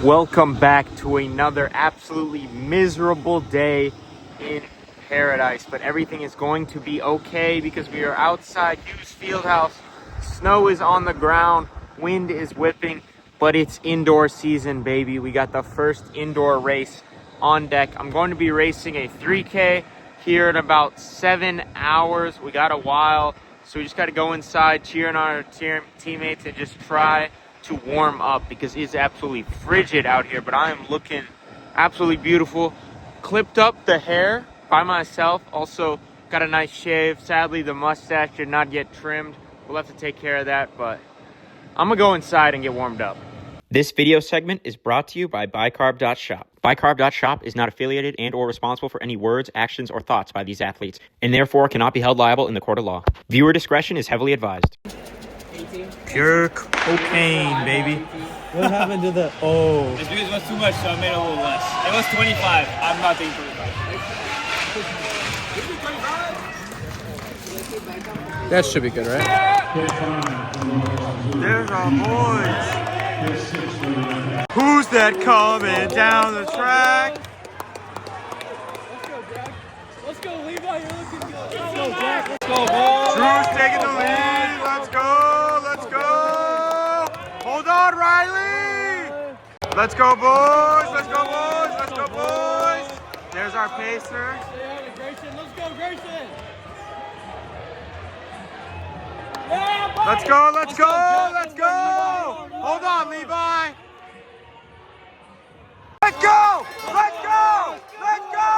Welcome back to another absolutely miserable day in paradise, but everything is going to be okay because we are outside Hughes Fieldhouse. Snow is on the ground, wind is whipping, but it's indoor season, baby. We got the first indoor race on deck. I'm going to be racing a 3K here in about 7 hours. We got a while, so we just got to go inside, cheering on our teammates, and just try to warm up because it's absolutely frigid out here. But I am looking absolutely beautiful. Clipped up the hair by myself. Also got a nice shave. Sadly, the mustache did not get trimmed. We'll have to take care of that, but I'm gonna go inside and get warmed up. This video segment is brought to you by bicarb.shop. Bicarb.shop is not affiliated and or responsible for any words, actions, or thoughts by these athletes, and therefore cannot be held liable in the court of law. Viewer discretion is heavily advised. Pure cocaine, baby. What happened to the... Oh. This because it was too much, so I made it a little less. It was 25. I'm not taking 25. That should be good, right? There's our boys. Who's that coming down the track? Let's go, Jack. Let's go, Levi. You're looking good. Let's go, Jack. Let's go, boys. Drew's taking the lead. Let's go. Let's go. Hold on, Riley. Let's go, boys. Let's go, boys. Let's go, boys. There's our pacer. Grayson. Let's go, Grayson. Let's go. Let's go. Let's go. Hold on, Levi. Let's go. Let's go. Let's go.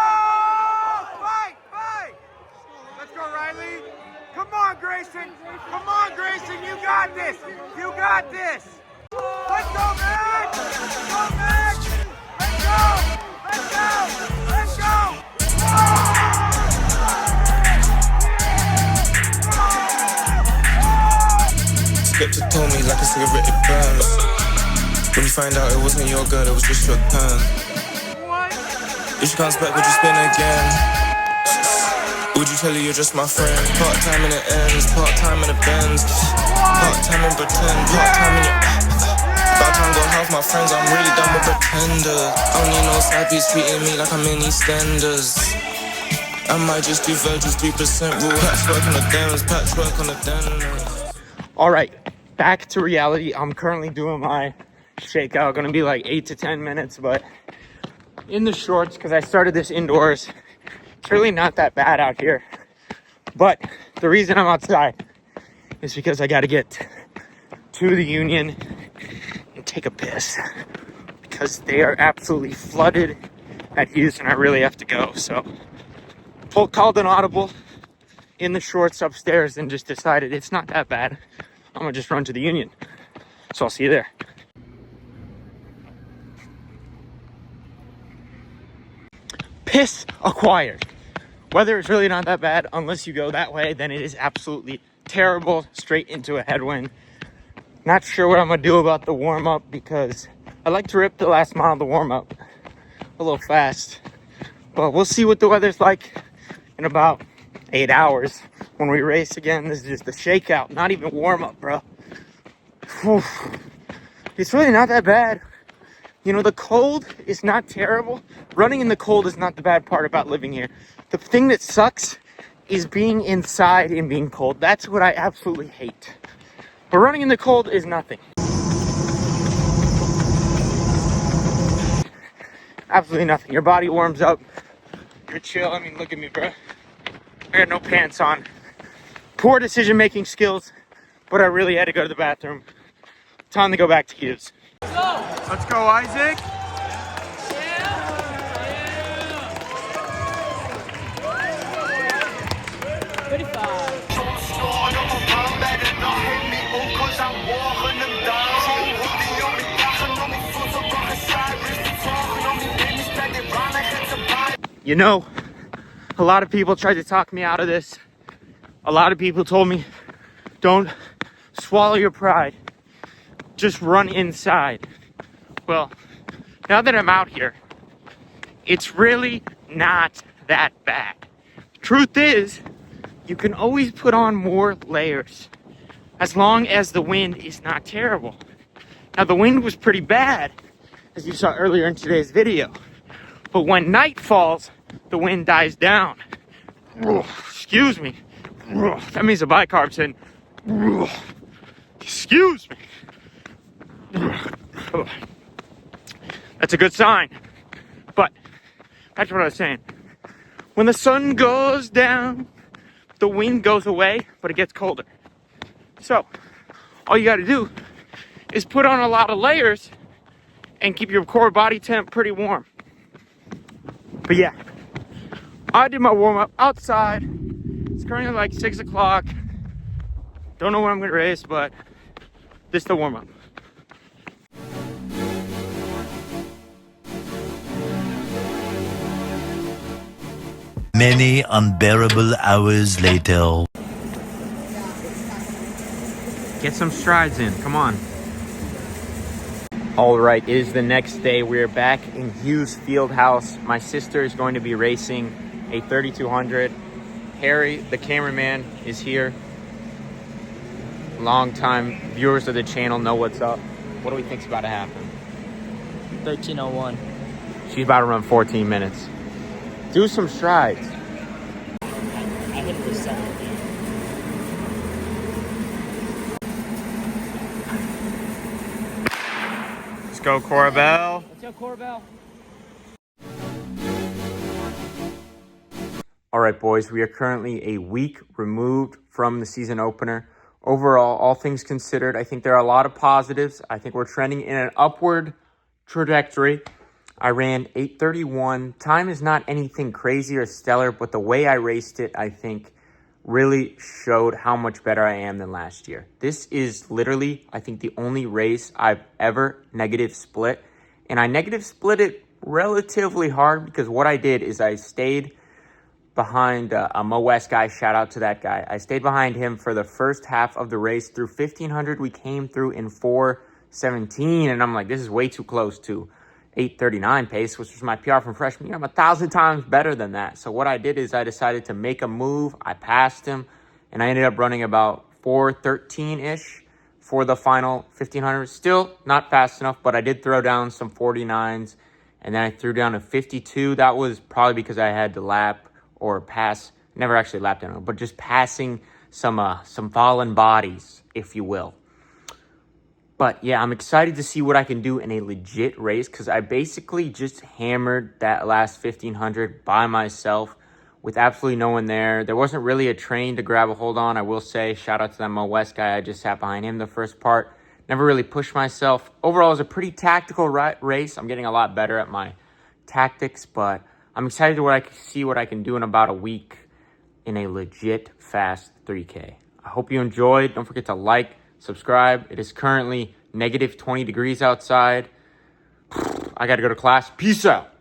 Fight. Fight. Let's go, Riley. Come on, Grayson. Come on, Grayson. You got this. You got this. Let's go, Max. Let's go, Max. Let's go. Let's go. Let's go. Skeptic told me like a cigarette it burns. When you find out it wasn't your girl, it was just your turn. If she comes back, would you spin again? Would you tell her you're just my friend? Part-time in the ends, part-time in the bends, part-time in pretend, part-time in your... About time go half my friends, I'm really done with pretenders. I don't need no side piece treating me like I'm in EastEnders. I might just do Virgil's 3% rule. Patchwork on the dens, patchwork on the dens. All right, back to reality. I'm currently doing my shakeout. Gonna be like 8 to 10 minutes, but in the shorts because I started this indoors. It's really not that bad out here. But the reason I'm outside is because I got to get to the Union and take a piss because they are absolutely flooded at Hughes and I really have to go. So called an audible in the shorts upstairs and just decided it's not that bad. I'm gonna just run to the Union. So I'll see you there. Piss acquired. Weather is really not that bad unless you go that way, then it is absolutely terrible, straight into a headwind. Not sure what I'm gonna do about the warm-up because I like to rip the last mile of the warm-up a little fast. But we'll see what the weather's like in about 8 hours when we race again. This is just the shakeout, not even warm-up, bro. Whew. It's really not that bad. You know, the cold is not terrible. Running in the cold is not the bad part about living here. The thing that sucks is being inside and being cold. That's what I absolutely hate. But running in the cold is nothing. Absolutely nothing. Your body warms up. You're chill. I mean, look at me, bro. I got no pants on. Poor decision-making skills, but I really had to go to the bathroom. Time to go back to Hughes. Let's go, Isaac. You know, a lot of people tried to talk me out of this. A lot of people told me, don't swallow your pride. Just run inside. Well, now that I'm out here, it's really not that bad. Truth is, you can always put on more layers as long as the wind is not terrible. Now, the wind was pretty bad as you saw earlier in today's video. But when night falls, the wind dies down. Excuse me. That means the bicarb's in. Excuse me. That's a good sign. But back to what I was saying. When the sun goes down, the wind goes away, but it gets colder. So all you got to do is put on a lot of layers and keep your core body temp pretty warm. But yeah, I did my warm-up outside. It's currently like 6 o'clock. Don't know when I'm gonna race, but this is the warm-up. Many unbearable hours later. Get some strides in, come on. All right, it is the next day. We're back in Hughes Fieldhouse. My sister is going to be racing a 3200. Harry, the cameraman, is here. Long-time viewers of the channel know what's up. What do we think's about to happen? 13:01. She's about to run 14 minutes. Do some strides. I hit it with 7. Let's go, Corbell. Let's go, Corbell. All right, boys, we are currently a week removed from the season opener. Overall, all things considered, I think there are a lot of positives. I think we're trending in an upward trajectory. I ran 8:31. Time is not anything crazy or stellar, but the way I raced it, I think, really showed how much better I am than last year. This is literally, I think, the only race I've ever negative split. And I negative split it relatively hard because what I did is I stayed behind a Mo West guy. Shout out to that guy. I stayed behind him for the first half of the race. Through 1500, we came through in 4:17. And I'm like, this is way too close to 8:39 pace, which was my PR from freshman year. I'm 1,000 times better than that. So what I did is I decided to make a move. I passed him, and I ended up running about 4:13-ish for the final 1,500. Still not fast enough, but I did throw down some 49s, and then I threw down a 52. That was probably because I had to lap or pass, never actually lapped anyone, but just passing some fallen bodies, if you will. But yeah, I'm excited to see what I can do in a legit race because I basically just hammered that last 1,500 by myself with absolutely no one there. There wasn't really a train to grab a hold on, I will say. Shout out to that Mo West guy. I just sat behind him the first part. Never really pushed myself. Overall, it was a pretty tactical race. I'm getting a lot better at my tactics, but I'm excited to see what I can do in about a week in a legit fast 3K. I hope you enjoyed. Don't forget to like, subscribe. It is currently -20 degrees outside. I got to go to class. Peace out.